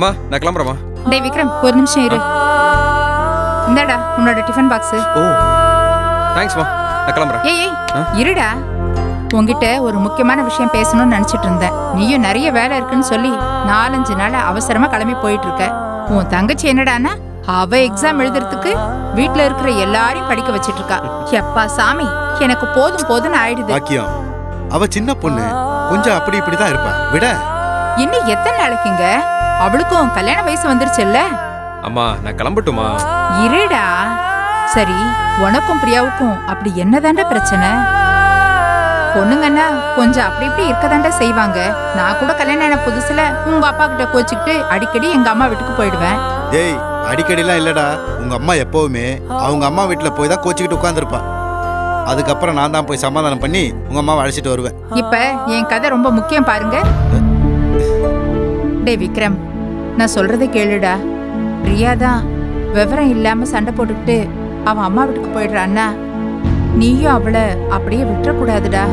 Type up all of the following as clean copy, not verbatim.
அம்மா நான் கிளம்புறேம்மா. டேய் விக்ரம், ஒரு நிமிஷம் இரு. இந்தாடா உன்னோட டிஃபன் பாக்ஸ். ஓ தேங்க்ஸ்மா, நான் கிளம்புறேன். ஏய் இருடா, உன்கிட்ட ஒரு முக்கியமான விஷயம் பேசணும்னு நினைச்சிட்டு இருந்தேன். நீயும் நிறைய வேலை இருக்குன்னு சொல்லி 4-5 நாள் அவசரமா கிளம்பி போயிட்டு இருக்க. உன் தங்கச்சி என்னடானா அவ எக்ஸாம் எழுதுறதுக்கு வீட்டுல இருக்கிற எல்லாரையும் படிக்க வச்சிட்டு இருக்கா. எப்பா சாமி, எனக்கு போதும் போதும்னு ஆயிடுது. பாக்கியம், அவ சின்ன பொண்ணு, கொஞ்சம் அப்படி இப்படிதான் இருப்பா, விட. இன்னும் எத்தனை நாளைக்குங்க? அவளுக்கும் கல்யாண வயசு வந்துருச்சுல்ல. அம்மா நான் கிளம்பட்டுமா? இருடா. சரி, உனக்கும் பிரியாவுக்கும் அப்படி என்னதாண்டா பிரச்சனை? பொண்ணுங்கன்னா கொஞ்சம் அப்படி இப்படி இருக்கதாண்டா செய்வாங்க. நான் கூட கல்யாணம் ஆன புதுசுல உங்க அப்பா கிட்ட கோச்சிக்கிட்டு அடிக்கடி எங்க அம்மா வீட்டுக்கு போயிடுவேன். ஏய், அடிக்கடிலாம் இல்லடா. உங்க அம்மா எப்பவுமே அவங்க அம்மா வீட்டுல போய் தான் கோச்சிக்கிட்டு உட்காந்துருப்பா. அதுக்கப்புறம் நான் தான் போய் சமாதானம் பண்ணி உங்க அம்மாவை அழைச்சிட்டு வருவேன். இப்ப என் கதை ரொம்ப முக்கியம் பாருங்க. டே விக்ரம், நான் சொல்றதை கேளுடா. பிரியாதான் விவரம் இல்லாம சண்டை போட்டுக்கிட்டு அவன் அம்மா வீட்டுக்கு போயிடுறான்னா, நீயும் அவளை அப்படியே விட்டுறக்கூடாதுடா.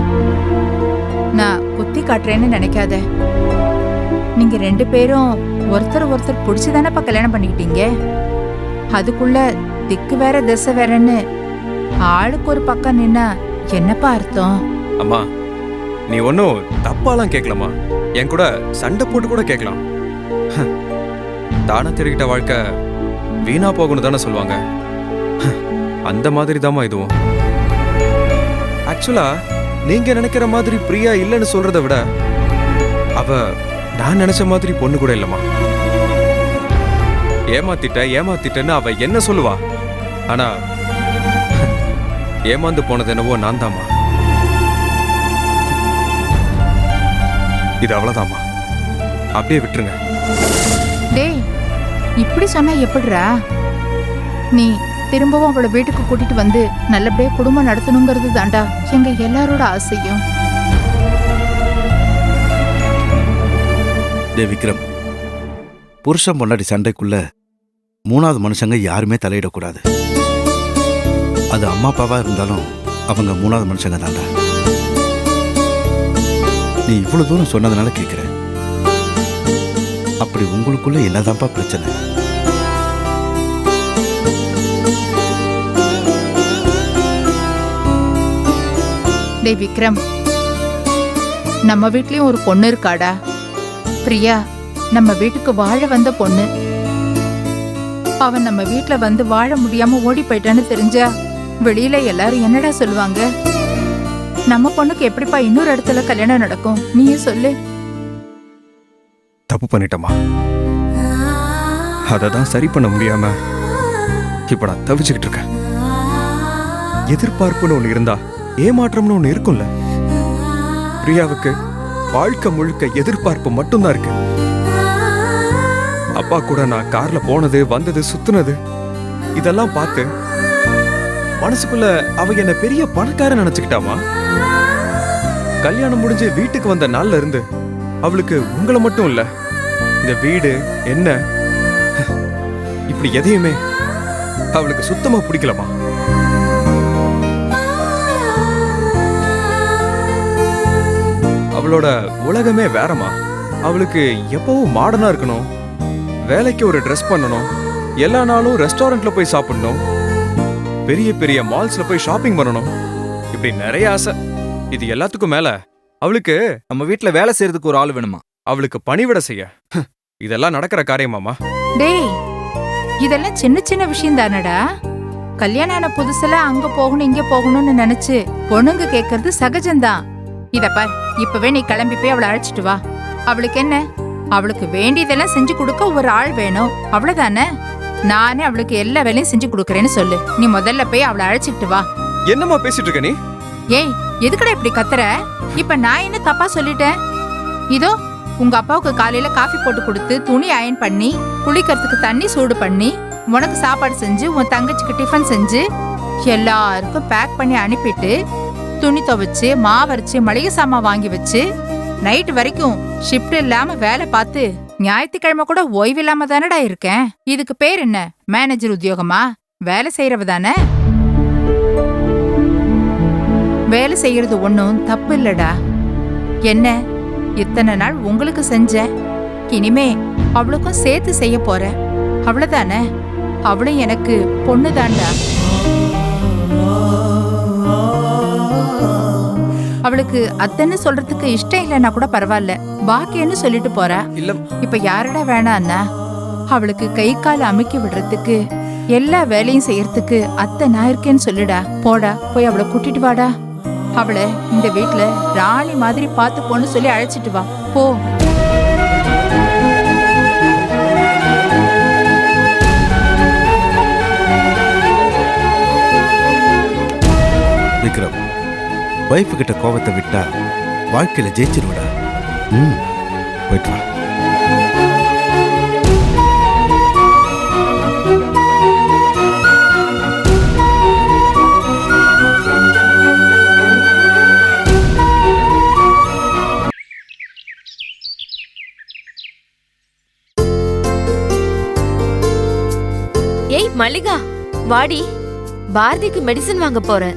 நான் குத்தி காட்டுறேன்னு நினைக்காத. நீங்க 2 பேரும் ஒருத்தர் பிடிச்சுதானப்பா கல்யாணம் பண்ணிக்கிட்டீங்க. அதுக்குள்ள திக்கு வேற திசை வேறன்னு ஆளுக்கு ஒரு பக்கம் நின்னா என்னப்பா அர்த்தம்? அம்மா நீ ஒன்னும் தப்பாலாம் கேட்கலாமா, என் கூட சண்டை போட்டு கூட கேட்கலாம். தானே தெரிவிட்ட வாழ்க்கை வீணா போகணும் தானே சொல்லுவாங்க. அந்த மாதிரி தாமா இதுவும். ஆக்சுவலா நீங்க நினைக்கிற மாதிரி பிரியா இல்லைன்னு சொல்றதை விட அவ நான் நினைச்ச மாதிரி பொண்ணு கூட இல்லம்மா. ஏமாத்திட்டேன்னு அவ என்ன சொல்லுவா, ஆனா ஏமாந்து போனது என்னவோ நான் தாமா. இது அவ்வளவுதாமா, அப்படியே விட்டுருங்க. டேய், இப்படி சொன்னா எப்படிரா? நீ திரும்பவும் அவளை வீட்டுக்கு கூட்டிட்டு வந்து நல்லபடியா குடும்பம் நடத்தணுங்கிறது தாண்டா எங்க எல்லாரோட ஆசையும். டே விக்ரம், புருஷன் பொண்டாட்டி சண்டைக்குள்ள 3வது மனுஷங்க யாருமே தலையிடக்கூடாது. அது அம்மா அப்பாவா இருந்தாலும் அவங்க 3வது மனுஷங்க தாண்டா. நீ இவ்வளவு தூரம் சொன்னதுனால கேட்கிற. அப்படி உங்களுக்குள்ள என்னதான்ப்பா பிரச்சனை? டேய் விக்ரம், நம்ம வீட்லயும் ஒரு பொண்ணு இருக்காடா. பிரியா நம்ம வீட்டுக்கு வாழ வந்த பொண்ணு. அவன் நம்ம வீட்ல வந்து வாழ முடியாம ஓடி போயிட்டான்னு தெரிஞ்சா வெளியில எல்லாரும் என்னடா சொல்லுவாங்க? நம்ம பொண்ணுக்கு எப்படிப்பா இன்னொரு இடத்துல கல்யாணம் நடக்கும்? நீயே சொல்லு. தப்பு பண்ணிட்டமா, அததான் சரி பண்ண முடியாம இப்ப நான் தவிச்சுக்கிட்டு இருக்கேன். எதிர்பார்ப்புன்னு ஒண்ணு இருந்தா ஏமாற்றம்னு ஒண்ணு இருக்கும்ல. பிரியாவுக்கு வாழ்க்கை முழுக்க எதிர்பார்ப்பு மட்டும்தான் இருக்கு. அப்பா கூட நான் கார்ல போனது வந்தது சுத்துனது இதெல்லாம் பார்த்து மனசுக்குள்ள அவ என்ன பெரிய பணக்காரன் நினைச்சுக்கிட்டாமா. கல்யாணம் முடிஞ்சு வீட்டுக்கு வந்த நாள்ல இருந்து அவளுக்கு உங்களை மட்டும் இல்ல, இந்த வீடு என்ன இப்படி எதையுமே அவளுக்கு சுத்தமா பிடிக்கலமா. அவளோட உலகமே வேறமா. அவளுக்கு எப்பவும் மாடர்னா இருக்கணும், வேலைக்கு ஒரு ட்ரெஸ் பண்ணணும், எல்லா நாளும் ரெஸ்டாரண்ட்ல போய் சாப்பிடணும், பெரிய பெரிய மால்ஸ்ல போய் ஷாப்பிங் பண்ணணும், இப்படி நிறைய ஆசை. இது எல்லாத்துக்கும் மேல அவளுக்கு நம்ம வீட்டுல வேலை செய்யறதுக்கு ஒரு ஆள் வேணுமா? அவளுக்கு பணிவிட செய்ய. இதெல்லாம் நடக்கிற காரியமாமா? டேய், இதெல்லாம் சின்ன சின்ன விஷயம் தானடா. கல்யாணம் ஆன புதுசுல அங்க போகணும் இங்க போகணும்னு நினைச்சு பொண்ணுங்க கேட்கறது சகஜம்தான். இத பார், இப்பவே நீ கிளம்பி போய் அவளை அழைச்சிட்டு வா. அவளுக்கு என்ன, அவளுக்கு வேண்டியதெல்லாம் செஞ்சு கொடுக்க ஒரு ஆள் வேணும், அவ்வளவுதானே. நானே அவளுக்கு எல்லா வேலையும் செஞ்சு கொடுக்கறேன்னு சொல்லு. நீ முதல்ல போய் அவளை அழைச்சிட்டு வா. என்னம்மா பேசிட்டு இருக்க நீ? ஏய், எதுக்குடா இப்படி கத்துற? இப்ப நான் என்ன தப்பா சொல்லிட்டேன்? இதோ உங்க அப்பாவுக்கு காலையில காஃபி போட்டு கொடுத்து, துணி அயன் பண்ணி, குளிக்கிறதுக்கு தண்ணி சூடு பண்ணி, உனக்கு சாப்பாடு செஞ்சு, உன் தங்கச்சிக்கு டிஃபன் செஞ்சு, எல்லாருக்கும் பேக் பண்ணி அனுப்பிட்டு, துணி துவைச்சு, மாவரைச்சு, மளிகை சாமான் வாங்கி வச்சு, நைட் வரைக்கும் ஷிஃப்ட் இல்லாம வேலை பார்த்து, ஞாயிற்றுக்கிழமை கூட ஓய்வு இல்லாம தானடா இருக்கேன். இதுக்கு பேர் என்ன, மேனேஜர் உத்தியோகமா? வேலை செய்யறவ தானே. வேலை செய்யறது ஒன்னும் தப்பு இல்லடா. என்ன, இத்தனை நாள் உங்களுக்கு செஞ்சேன், இனிமே அவளுக்கும் சேர்த்து செய்ய போறேன். அவ்வளவுதானே? அவளும் எனக்கு பொண்ணுதான்டா. அவளுக்கு அத்தைன்னு சொல்றதுக்கு இஷ்டம் இல்லைன்னா கூட பரவாயில்ல, பாக்கியன்னு சொல்லிட்டு போறா. இல்ல இப்ப யாரடா வேணான்னா? அவளுக்கு கை கால் அமுக்கி விடுறதுக்கு, எல்லா வேலையும் செய்யறதுக்கு அத்தை நான் இருக்கேன்னு சொல்லுடா. போடா, போய் அவளை கூட்டிட்டு வாடா. அவளை இந்த வீட்டுல ராணி மாதிரி பார்த்து போன்னு சொல்லி அழைச்சிட்டு வா. போ. விக்ரம், ஒய்ஃபு கிட்ட கோபத்தை விட்டா வாழ்க்கையில ஜெயிச்சிருவடா. போயிட்டு வா. ஏய் மல்லிகா, வாடி. பாரதிக்கு மெடிசன் வாங்க போறேன்.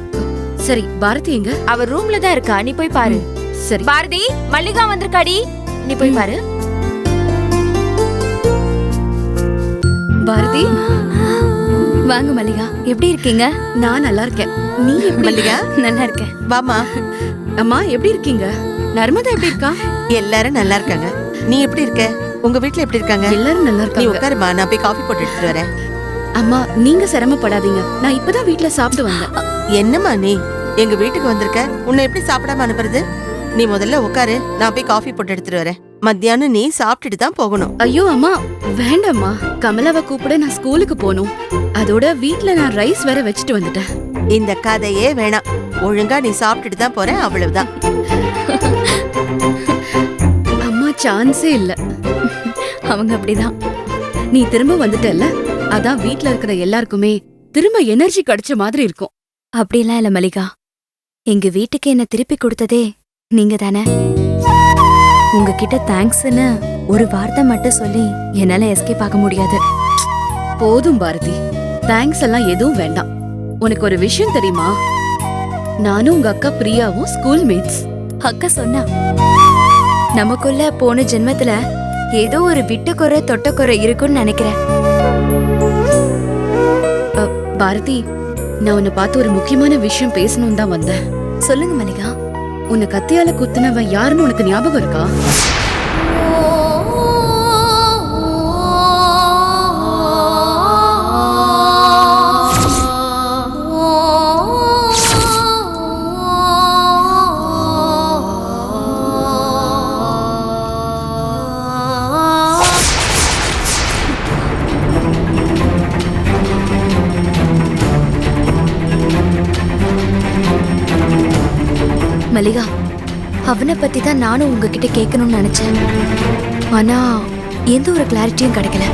சரி, பாரதி எங்க? அவ ரூம்ல தான் இருக்கா, நீ போய் பாரு. சரி. பாரதி, மல்லிகா வந்திருக்காடி, நீ போய் பாரு. பாரதி, வாங்க மல்லிகா, எப்படி இருக்கீங்க? நான் நல்லா இருக்கேன். நீ எப்படி? மல்லிகா நல்லா இருக்கேன். வாமா. அம்மா எப்படி இருக்கீங்க? நர்மதா எப்படி இருக்கா? எல்லாரும் நல்லா இருக்காங்க. நீ எப்படி இருக்க? உங்க வீட்ல எப்படி இருக்காங்க? எல்லாரும் நல்லா நீ இருக்காங்க. உட்காருமா, நான் போய் காஃபி போட்டு எடுத்துட்டு வரேன். அம்மா, நீங்க சிரமப்படாதீங்க. நான் இப்பதான் வீட்ல சாப்பிட்டு வந்தேன். என்னம்மா நீ எங்க வீட்டுக்கு வந்திருக்க, உன்னை எப்படி சாப்பிடாம அனுப்புறது? நீ முதல்ல உட்காரு, நான் போய் காஃபி போட்டு எடுத்துட்டு வரேன். மத்தியானம் நீ சாப்பிட்டுட்டு தான் போகணும். ஐயோ அம்மா, வேண்டாம்மா. கமலாவை கூப்பிட நான் ஸ்கூலுக்கு போகணும். அதோட வீட்ல நான் ரைஸ் வேற வச்சுட்டு வந்துட்டேன். இந்த கதையே வேணாம். ஒழுங்கா நீ சாப்பிட்டுட்டு தான் போறேன், அவ்வளவுதான். அம்மா, சான்ஸே இல்ல. அவங்க அப்படிதான். நீ திரும்ப வந்துட்டல்ல, அதான் வீட்ல இருக்கிற எல்லாருக்குமே திரும்ப எனர்ஜி கிடைச்ச மாதிரி இருக்கும். அப்படிலாம் இல்ல மல்லிகா, எங்க வீட்டுக்கு என்ன திருப்பி கொடுத்ததே நீங்க தானே. உங்ககிட்ட தேங்க்ஸ்னு ஒரு வார்த்தை மட்டும் சொல்லி என்னால எஸ்கேப் ஆக முடியாது. போதும் பாரதி, தேங்க்ஸ் எல்லாம் எதுவும் வேண்டாம். உனக்கு ஒரு விஷயம் தெரியுமா? நானும் உங்க அக்கா பிரியாவும் ஸ்கூல் மேட்ஸ். அக்கா சொன்னா, நமக்குள்ள போன ஜென்மத்துல ஏதோ ஒரு விட்டுக்குறை தொட்டக்குறை இருக்குன்னு நினைக்கிறேன். பாரதி, நான் உன்னை பார்த்து ஒரு முக்கியமான விஷயம் பேசணும் தான் வந்தேன். சொல்லுங்க மல்லிகா. உன்னை கத்தியால குத்துனவன் யாருன்னு உனக்கு ஞாபகம் இருக்கா? மல்லிகா, அவனை பத்தி தான் நானும் உங்ககிட்ட கேட்கணும்னு நினைச்சேன். ஆனா எந்த ஒரு கிளாரிட்டியும் கிடைக்கல.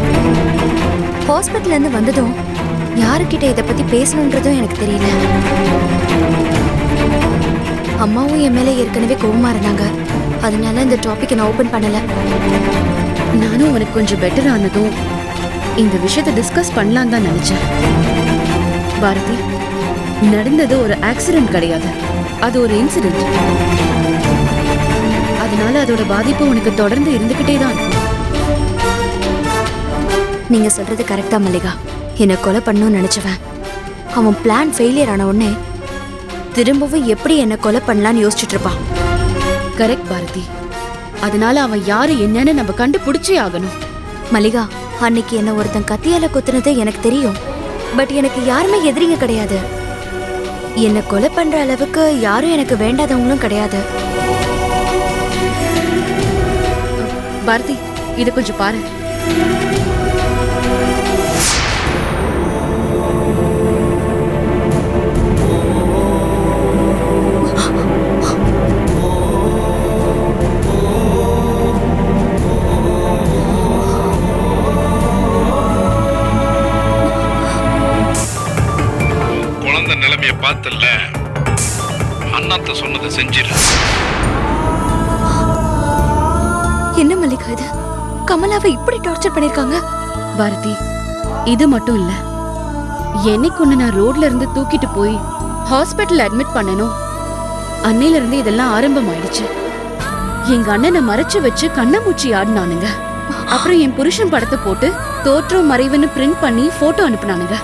ஹாஸ்பிட்டல்ல இருந்து வந்ததும் யாருக்கிட்ட இதை பத்தி பேசணுன்றதும் எனக்கு தெரியல. அம்மாவும் என் மேல ஏற்கனவே கோவமா இருந்தாங்க. அதனால இந்த டாபிக் நான் ஓபன் பண்ணல. நானும் உனக்கு கொஞ்சம் பெட்டர் ஆனதும் இந்த விஷயத்தை டிஸ்கஸ் பண்ணலாம் தான் நினைச்சேன். பாரதி, நடந்தது ஒரு ஆக்சிடென்ட் கிடையாது, அது ஒரு இன்சிடென்ட். அதனால அதோட பாதிப்பு உனக்கு தொடர்ந்து இருந்துகிட்டே தான் இருக்கும். நீங்க சொல்றது கரெக்டா மல்லிகா. என்னை கொலை பண்ணணும்னு நினைச்சவன் அவன் பிளான் ஃபெயிலியர் ஆன உடனே திரும்பவும் எப்படி என்னை கொலை பண்ணலான்னு யோசிச்சுட்டு இருப்பான். கரெக்ட் பாரதி. அதனால அவன் யாரு என்னன்னு நம்ம கண்டுபிடிச்சே ஆகணும். மல்லிகா, அன்னைக்கு என்ன ஒருத்தன் கத்தியால குத்துனது எனக்கு தெரியும். பட் எனக்கு யாருமே எதிரிங்க கிடையாது. என்னை கொலை பண்ற அளவுக்கு யாரும் எனக்கு வேண்டாதவங்களும் கிடையாது. பாரதி, இத கொஞ்சம் பாரு. குழந்தை நிலைமைய பார்த்தல்ல, அண்ணாத்த சொன்னதை செஞ்சிரு. என்ன மல்லிகா இது? கமலாவை இப்படி டார்ச்சர் பண்ணிருக்காங்க? பாரதி, இது மட்டும் இல்ல. என்னைக்கு ஒண்ணு நான் ரோட்ல இருந்து தூக்கிட்டு போய் ஹாஸ்பிட்டல் அட்மிட் பண்ணனும், அன்னையில இருந்து இதெல்லாம் ஆரம்பமாயிடுச்சு. எங்க அண்ணனை மறைச்சு வச்சு கண்ணாமூச்சி ஆடினானுங்க. அப்புறம் என் புருஷன் படத்தை போட்டு தோற்றம் மறைவுன்னு பிரிண்ட் பண்ணி போட்டோ அனுப்புனானுங்க.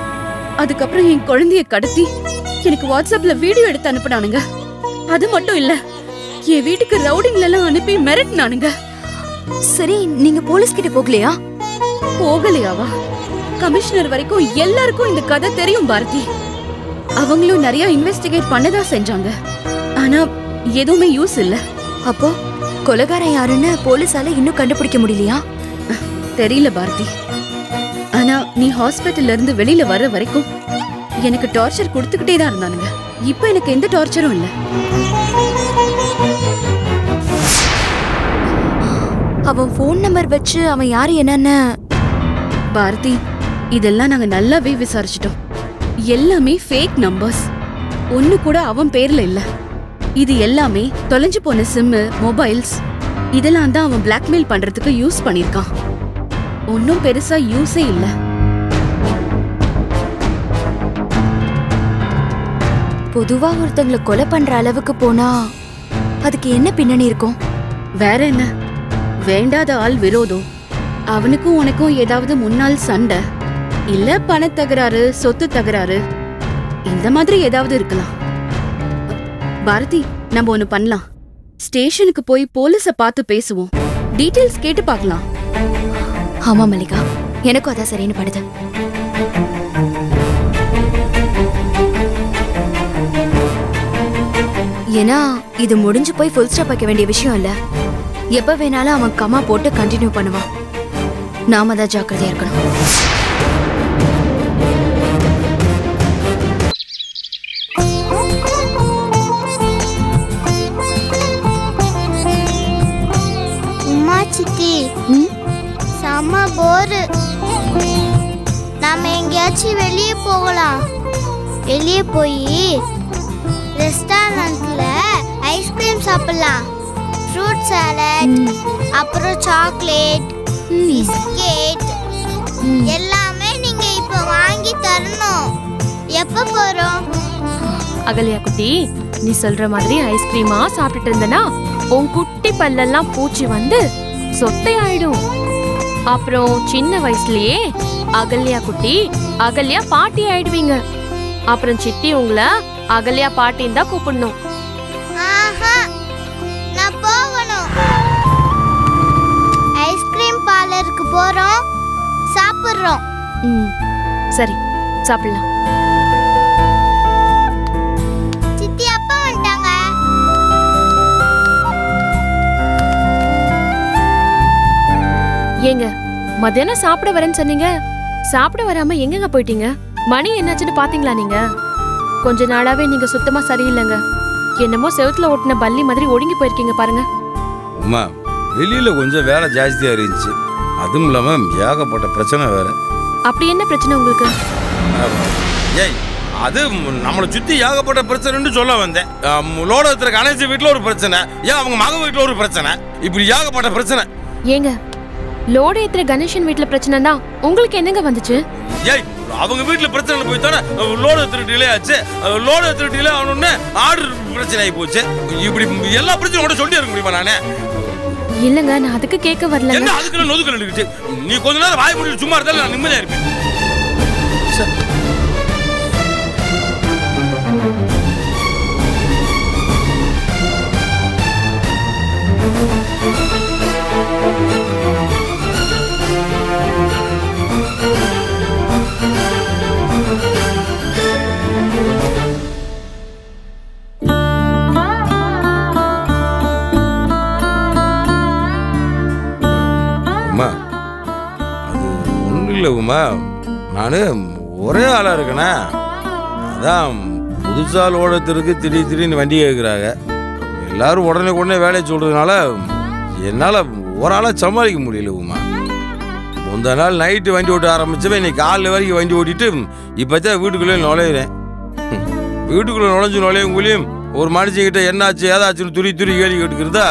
அதுக்கப்புறம் என் குழந்தைய கடத்தி எனக்கு வாட்ஸ்அப்ல வீடியோ எடுத்து அனுப்புனானுங்க. அது மட்டும் இல்ல, என் வீட்டுக்கு ரவுடிங்ல எல்லாம் அனுப்பி மிரட்டினானுங்க. சரி, நீங்க போலீஸ் கிட்ட போகலையா? போகலையாவா? கமிஷனர் வரைக்கும் எல்லாருக்கும் இந்த கதை தெரியும் பாரதி. அவங்களும் நிறைய இன்வெஸ்டிகேட் பண்ணதா செஞ்சாங்க. ஆனா எதுவுமே யூஸ் இல்ல. அப்போ கொலைகாரன் யாருன்னு போலீஸால இன்னும் கண்டுபிடிக்க முடியலையா? தெரியல பாரதி. ஆனா நீ ஹாஸ்பிட்டல்ல இருந்து வெளியில வர்ற வரைக்கும் எனக்கு டார்ச்சர் கொடுத்துக்கிட்டே தான் இருந்தானுங்க. இப்ப எனக்கு எந்த டார்ச்சரும் இல்ல. அவன் ஃபோன் நம்பர் வச்சு அவன் யாரு என்னன்னு பாரதி, இதெல்லாம் நாங்க நல்லாவே விசாரிச்சிட்டோம். எல்லாமே ஃபேக் நம்பர்ஸ். ஒண்ணு கூட அவன் பேர்ல இல்ல. இது எல்லாமே தொலைஞ்சு போன சிம்மு, மொபைல்ஸ் இதெல்லாம் தான் அவன் பிளாக்மெயில் பண்றதுக்கு யூஸ் பண்ணிருக்கான். ஒன்னும் பெருசா யூஸே இல்ல. பொதுவா ஒருத்தங்களை கொலை பண்ற அளவுக்கு போனா அதுக்கு என்ன பின்னணி இருக்கும்? வேற என்ன, வேண்டாத ஆள் விரோதம், அவனுக்கும் உனக்கும் ஏதாவது முன்னாள் சண்டை, இல்ல பணத்தகராறு, சொத்து தகராறு, இந்த மாதிரி ஏதாவது இருக்கலாம். பாரதி, நம்ம ஒண்ணு பண்ணலாம். ஸ்டேஷனுக்கு போய் போலீஸ பார்த்து பேசுவோம். டீடைல்ஸ் கேட்டு பார்க்கலாம். ஆமா மல்லிகா, எனக்கும் அதான் சரின்னு படுது. ஏன்னா இது முடிஞ்சு போய் ஃபுல் ஸ்டாப் வைக்க வேண்டிய விஷயம் இல்ல. எப்ப வேணாலும் அவன் கமா போட்டு கண்டினியூ பண்ணுவான். நாம தான் ஜாக்கிரதையா இருக்கணும். உமா சித்தி, செம்ம போரு. நாம எங்கேயாச்சும் வெளியே போகலாம். வெளியே போய் ரெஸ்டாரண்ட்ல ஐஸ்கிரீம் சாப்பிடலாம். ஃப்ரூட் சாலட், அப்புறம் சாக்லேட், பிஸ்கெட் எல்லாமே நீங்க இப்ப வாங்கி தரணும். எப்ப போறோம்? அகல்யா குட்டி, நீ சொல்ற மாதிரி ஐஸ்கிரீமா சாப்பிட்டுட்டு இருந்தனா உன் குட்டி பல்லெல்லாம் பூச்சி வந்து சொத்தை ஆயிடும். அப்புறம் சின்ன வயசுலயே அகல்யா குட்டி, அகல்யா பாட்டி ஆயிடுவீங்க. அப்புறம் சித்தி உங்களை அகல்யா பாட்டின்னு தான் கூப்பிடணும். ஆஹா, நான் போகணும். ஐஸ்கிரீம் பார்லருக்கு போறோம், சாப்பிடுறோம். சரி, சாப்பிடலாம். சித்தி அப்பா வந்துட்டாங்க. ஏங்க, மத்தியானம் சாப்பிட வரேன்னு சொன்னீங்க, சாப்பிட வராம எங்கங்க போயிட்டீங்க? மணி என்னாச்சுன்னு பாத்தீங்களா நீங்க? கொஞ்ச நாளாவே நீங்க சுத்தமா சரியில்லைங்க. என்னமோ செவுத்துல ஓட்டின பல்லி மாதிரி ஒடுங்கி போயிருக்கீங்க பாருங்க. அம்மா, வெளியில கொஞ்சம் வேலை ஜாஸ்தியா இருந்துச்சு. அதுவும் இல்லாம ஏகப்பட்ட பிரச்சனை வேற. அப்படி என்ன பிரச்சனை உங்களுக்கு? ஏய், அது நம்மளை சுத்தி ஏகப்பட்ட பிரச்சனைன்னு சொல்ல வந்தேன். லோடத்துல கணேச வீட்டுல ஒரு பிரச்சனை, ஏன் அவங்க மக வீட்டுல ஒரு பிரச்சனை, இப்படி ஏகப்பட்ட பிரச்சனை. ஏங்க, லோடு ஏத்துற கணேசன் வீட்டுல பிரச்சனை தான், உங்களுக்கு என்னங்க வந்துச்சு? ஏய், அவங்க வீட்டுல பிரச்சனை போய் தானே லோடு எடுத்துட்டு டிலே ஆச்சு. லோடு எடுத்துட்டு டிலே ஆனோடனே ஆர்டர் பிரச்சனை ஆகி போச்சு. இப்படி எல்லா பிரச்சனையும் கூட சொல்லி இருக்க முடியுமா? நானே இல்லங்க, நான் அதுக்கு கேட்க வரல. என்ன அதுக்கு நொதுக்கல் இருக்கு? நீ கொஞ்ச நேரம் வாய் மூடிட்டு சும்மா இருந்தாலும் நான் நிம்மதியா இருப்பேன். உமா, அது ஒன்றும் இல்லை உமா, நான் ஒரே ஆளாக இருக்கேண்ணா. அதான் புதுசாக லோடத்திற்கு திடீர்னு வண்டி கேட்குறாங்க. எல்லாரும் உடனே வேலையை சொல்கிறதுனால என்னால் ஒரு ஆளாக சமாளிக்க முடியல உமா. முந்தா நாள் நைட்டு வண்டி ஓட்ட ஆரம்பிச்சவன் இன்னைக்கு காலையில் வரைக்கும் வண்டி ஓட்டிட்டு இப்போ தான் வீட்டுக்குள்ளே நுழையிறேன். வீட்டுக்குள்ளே நுழையும் ஒரு மனுஷங்கிட்ட என்னாச்சு ஏதாச்சுன்னு துரி கேள்வி கேட்டுக்கிறதா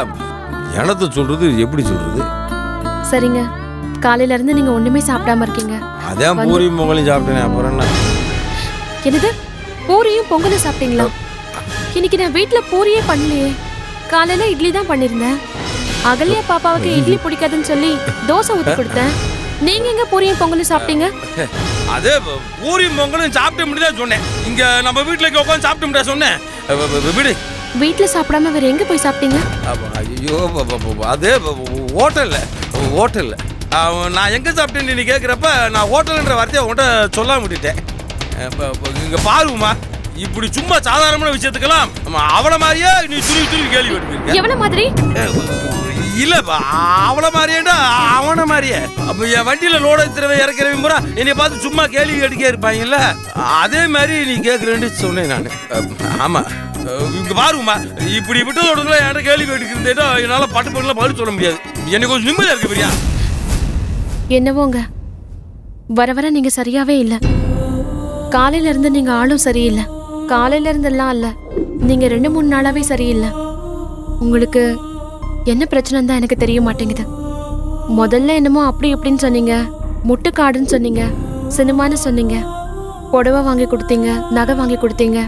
எனத்தை சொல்கிறது எப்படி சொல்கிறது? சரிங்க, காலையில இருந்து நீங்க ஒண்ணுமே சாப்பிடாம இருக்கீங்க. அதான் பூரியும் பொங்கலையும் சாப்பிட்டேன். அப்புறம் என்ன? என்னது, பூரியும் பொங்கலும் சாப்பிட்டீங்களா? இன்னைக்கு நான் வீட்டுல பூரியே பண்ணலையே, காலையில இட்லி தான் பண்ணிருந்தேன். அகல்யா பாப்பாவுக்கு இட்லி பிடிக்காதுன்னு சொல்லி தோசை ஊத்தி கொடுத்தேன். நீங்க எங்க பூரியும் பொங்கலும் சாப்பிட்டீங்க? அதே பூரி பொங்கலும் சாப்பிட்டு முடியாது சொன்னேன். இங்க நம்ம வீட்டுல உட்காந்து சாப்பிட்டு முடியாது சொன்னேன். வீடு வீட்ல சாப்பிடாம வேற எங்க போய் சாப்பிட்டீங்க? ஐயோ அதே ஹோட்டல்ல நான் எங்க சாப்பிட்டேன்னு நீ கேட்குறப்ப நான் ஹோட்டல்ன்ற வார்த்தையை உன்கிட்ட சொல்லாம விட்டுட்டேன். இங்க பாருமா, இப்படி சும்மா சாதாரணமான விஷயத்துக்கெல்லாம் அவள மாதிரியே நீ துருவி கேள்வி எடுப்பீங்க. எவ்வளவு மாதிரி? இல்ல அவள மாதிரியேண்டா அவன மாதிரியே. அப்ப என் வண்டியில லோட ஏத்துறவன் இறக்கிறவன் பூரா என்னை பார்த்து சும்மா கேள்வி கேட்டுக்கே இருப்பாங்கல்ல, அதே மாதிரி நீ கேட்கறேன்னு சொன்னேன் நான். ஆமா இங்க பாருமா, இப்படி விட்டதோட என்கிட்ட கேள்வி கேட்டுக்கிறேன். என்னால பட்டு பண்ணலாம் பதில் சொல்ல முடியாது. எனக்கு கொஞ்சம் நிம்மதியா இருக்கு பிரியா. என்னவோங்க, வர வர நீங்க சரியாவே இல்ல. காலையில இருந்து நீங்க ஆளும் சரியில்லை. காலையில இருந்தெல்லாம் இல்ல, நீங்க 2-3 நாளாவே சரியில்லை. உங்களுக்கு என்ன பிரச்சனை தான் எனக்கு தெரிய மாட்டேங்குது. முதல்ல என்னமோ அப்படி இப்படின்னு சொன்னீங்க, முட்டுக்காடுன்னு சொன்னீங்க, சினிமான்னு சொன்னீங்க, புடவை வாங்கி கொடுத்தீங்க, நகை வாங்கி கொடுத்தீங்க,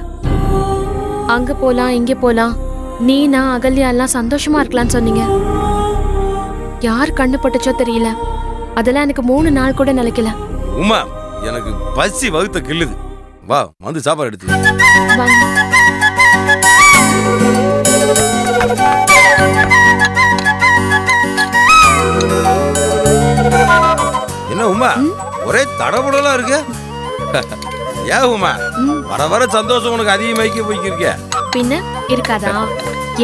அங்க போலாம் இங்க போலாம், நீ நான் அகல்யா எல்லாம் சந்தோஷமா இருக்கலாம்னு சொன்னீங்க. யார் கண்ணு பட்டுச்சோ தெரியல, அதெல்லாம் எனக்கு 3 நாள் கூட நிலைக்கல. உமா, எனக்கு பசி வகுத்த கிள்ளுது. வா வந்து சாப்பாடு எடுத்து வாங்க. என்ன உமா, ஒரே தடபுடலா இருக்கு. ஏன் உமா, வர வர சந்தோஷம் உனக்கு அதிகமாக்கி போய்க்கிருக்க. பின்ன இருக்காதா?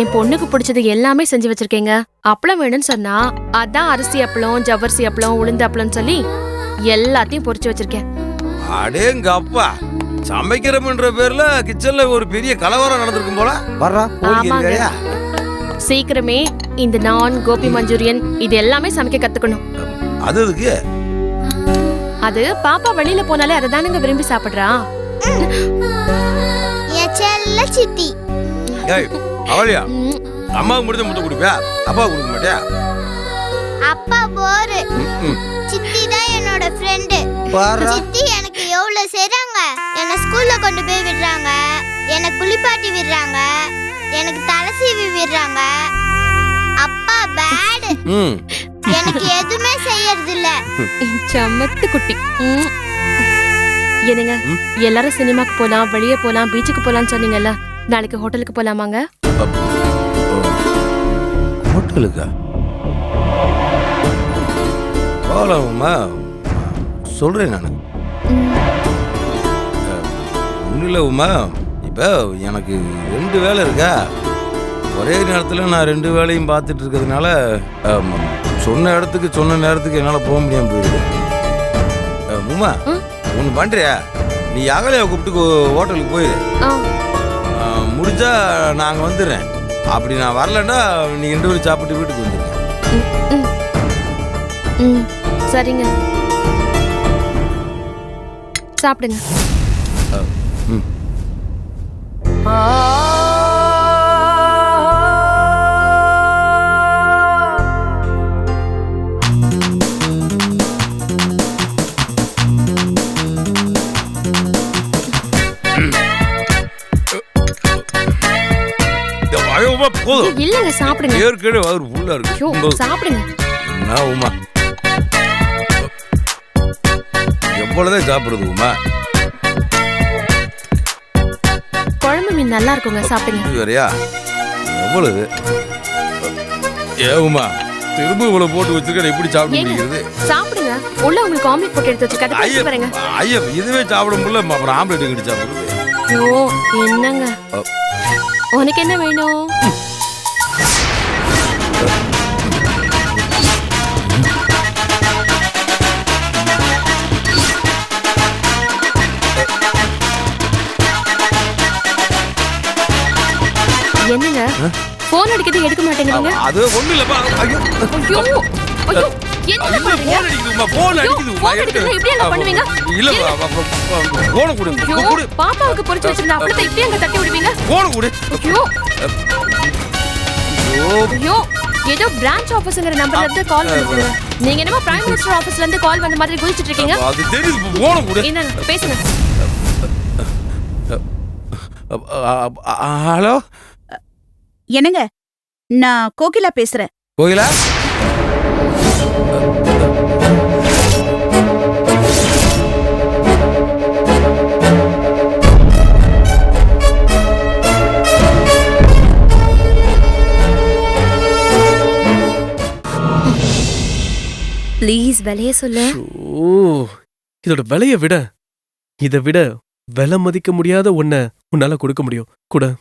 என் பொண்ணுக்கு பிடிச்சது எல்லாமே செஞ்சு வச்சிருக்கேங்க. அப்பளம் வேணும்னு சொன்னா அதான் அரிசி அப்பளம், ஜவ்வரிசி அப்பளம், உளுந்து அப்பளம்னு சொல்லி எல்லாத்தையும் பொரிச்சு வச்சிருக்கேன். அடேங்க அப்பா, சமைக்கிறோம்ன்ற பேர்ல கிச்சன்ல ஒரு பெரிய கலவரம் நடந்திருக்கும் போல. வர்றா போலியா? சீக்கிரமே இந்த நான், கோபி மஞ்சூரியன் இது எல்லாமே சமைக்க கத்துக்கணும். அது இருக்கு. அது பாப்பா வெளியில போனாலே அதை தானுங்க விரும்பி சாப்பிடுறா. சித்தி அவளியா அம்மாவுக்கு முடிஞ்ச முட்டை குடிப்பா, அப்பா கொடுக்க மாட்டியா? அப்பா போரு. சித்தி தான் என்னோட ஃப்ரெண்டு. சித்தி எனக்கு எவ்வளவு செய்றாங்க. என்ன ஸ்கூல்ல கொண்டு போய் விடுறாங்க, என்ன குளிப்பாட்டி விடுறாங்க, எனக்கு தலை சீவி விடுறாங்க. அப்பா பேட், எனக்கு எதுவுமே செய்யறது இல்ல. சமத்து குட்டி. என்னங்க, எல்லாரும் சினிமாக்கு போலாம், வெளியே போலாம், பீச்சுக்கு போலாம்னு சொன்னீங்கல்ல, நாளைக்கு ஹோட்டலுக்கு போலாமாங்க? ஹோட்டலுக்கா போலாமா? சொல்றேன் நான். ஒன்றும் இல்லை உமா, இப்போ எனக்கு 2 வேலை இருக்கா. ஒரே நேரத்தில் நான் 2 வேலையும் பார்த்துட்டு இருக்கிறதுனால சொன்ன இடத்துக்கு சொன்ன நேரத்துக்கு என்னால் போக முடியாமல் போயிடுது. உமா ஒன்று பண்ணுறியா, நீ அகலையை கூப்பிட்டு ஹோட்டலுக்கு போயிடு. முடிஞ்சா நாங்கள் வந்துடுறேன். அப்படி நான் வரலன்னா நீ 2 பேரும் சாப்பிட்டு வீட்டுக்கு வந்துடுங்க. சரிங்க, சாப்பிடுங்க. இல்லங்க சாப்பிடுங்க. ஏற்கனவே அவர் ஃபுல்லா இருக்கு. சாப்பிடுங்க. என்ன உமா, எவ்வளவுதான் சாப்பிடுறது உமா? குழம்பு மீன் நல்லா இருக்குங்க, சாப்பிடுங்க. வேறையா எவ்வளவு? ஏ உமா, திரும்ப இவ்வளவு போட்டு வச்சிருக்க, எப்படி சாப்பிட முடியுது? சாப்பிடுங்க. உள்ள உங்களுக்கு ஆம்லெட் போட்டு எடுத்து வச்சிருக்கேன். ஐயா இதுவே சாப்பிட முடியல, அப்புறம் ஆம்லெட் எங்கிட்டு சாப்பிடுறது? ஐயோ என்னங்க, உனக்கு என்ன வேணும்? என்னங்க போன் அடிக்கிறது எடுக்க மாட்டேங்கிறீங்க? அது ஒண்ணு இல்லப்பா. ஐயோ ஐயோ ஐயோ என்ன பண்றீங்க? போன் அடிக்குதுமா, போன் அடிக்குது. போன் அடிக்குது, இப்படி என்ன பண்ணுவீங்க? இல்ல போன் கொடு. கொடு. பாப்பாவுக்கு பொரிச்சு வச்சிருந்தா அப்படியே இப்படி அங்க தட்டி விடுவீங்க? போன் கொடு. ஐயோ ஐயோ ஏதோ பிரான்ச் ஆபீஸ்ங்கற நம்பர்ல இருந்து கால் பண்ணுங்க. நீங்க என்னமோ பிரைம் மினிஸ்டர் ஆபீஸ்ல இருந்து கால் வந்த மாதிரி குதிச்சிட்டு இருக்கீங்க. அது தெரியுது, போன் கொடு. என்னங்க பேசுங்க. ஹலோ, என்னங்க, நான் கோகிலா பேசுறேன். கோகிலா ப்ளீஸ் விலைய சொல்லு. ஓ, இதோட விலைய விட இதை விட விலை மதிக்க முடியாத ஒன்ன உன்னால கொடுக்க முடியும் கூட.